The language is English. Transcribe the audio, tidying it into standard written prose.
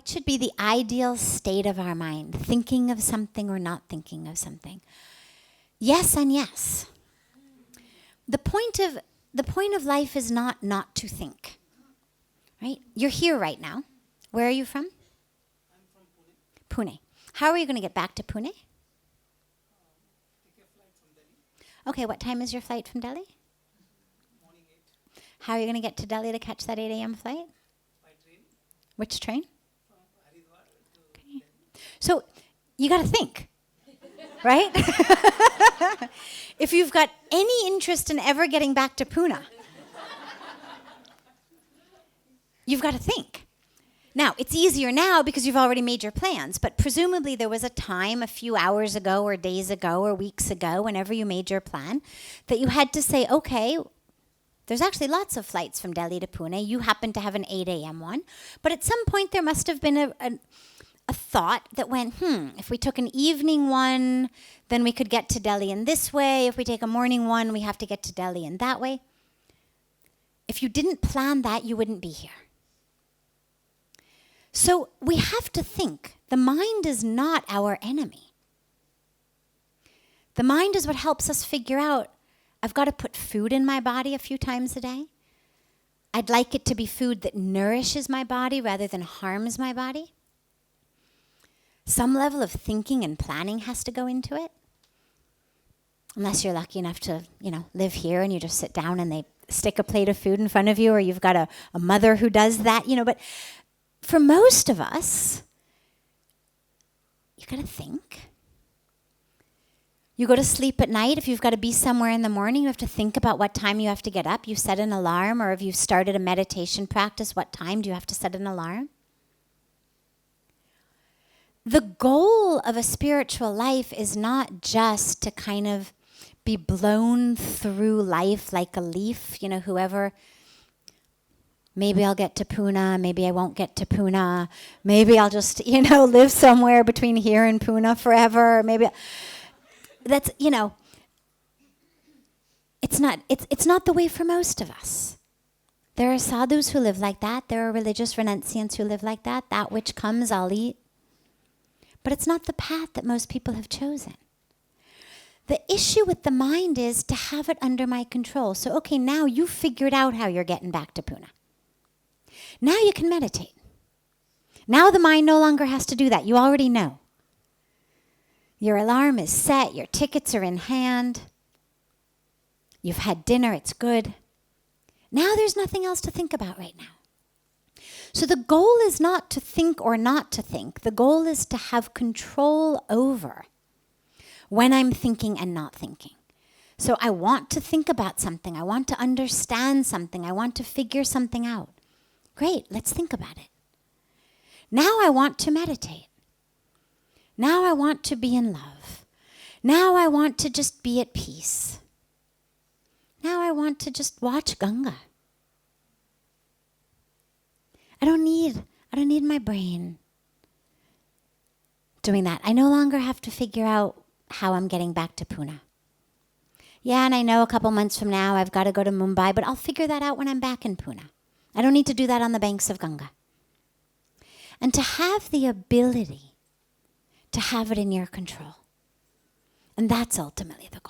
What should be the ideal state of our mind? Thinking of something or not thinking of something? Yes and yes. The point of life is not to think. Right? You're here right now. Where are you from? I'm from Pune. Pune. How are you going to get back to Pune? Take a flight from Delhi. Okay, what time is your flight from Delhi? Morning 8. How are you going to get to Delhi to catch that 8 a.m. flight? By train Which train? from Haridwar to Okay. Delhi. So you got to think, right? If you've got any interest in ever getting back to Pune, you've got to think. Now, it's easier now because you've already made your plans, but presumably there was a time a few hours ago or days ago or weeks ago, whenever you made your plan, that you had to say, okay, there's actually lots of flights from Delhi to Pune. You happen to have an 8 a.m. one. But at some point there must have been a thought that went, if we took an evening one, then we could get to Delhi in this way. If we take a morning one, we have to get to Delhi in that way. If you didn't plan that, you wouldn't be here. So we have to think. The mind is not our enemy. The mind is what helps us figure out, I've got to put food in my body a few times a day. I'd like it to be food that nourishes my body rather than harms my body. Some level of thinking and planning has to go into it. Unless you're lucky enough to, live here and you just sit down and they stick a plate of food in front of you, or you've got a mother who does that, but for most of us, you got to think. You go to sleep at night. If you've got to be somewhere in the morning, you have to think about what time you have to get up. You set an alarm, or if you've started a meditation practice, what time do you have to set an alarm? The goal of a spiritual life is not just to kind of be blown through life like a leaf, whoever. Maybe I'll get to Pune, maybe I won't get to Pune, maybe I'll just, live somewhere between here and Pune forever, maybe that's, it's not the way for most of us. There are sadhus who live like that, there are religious renunciants who live like that, that which comes I'll eat. But it's not the path that most people have chosen. The issue with the mind is to have it under my control. So, okay, now you've figured out how you're getting back to Pune. Now you can meditate. Now the mind no longer has to do that. You already know. Your alarm is set. Your tickets are in hand. You've had dinner. It's good. Now there's nothing else to think about right now. So the goal is not to think or not to think. The goal is to have control over when I'm thinking and not thinking. So I want to think about something. I want to understand something. I want to figure something out. Great, let's think about it. Now I want to meditate. Now I want to be in love. Now I want to just be at peace. Now I want to just watch Ganga. I don't need my brain doing that. I no longer have to figure out how I'm getting back to Pune. Yeah, and I know a couple months from now I've got to go to Mumbai, but I'll figure that out when I'm back in Pune. I don't need to do that on the banks of Ganga. And to have the ability to have it in your control. And that's ultimately the goal.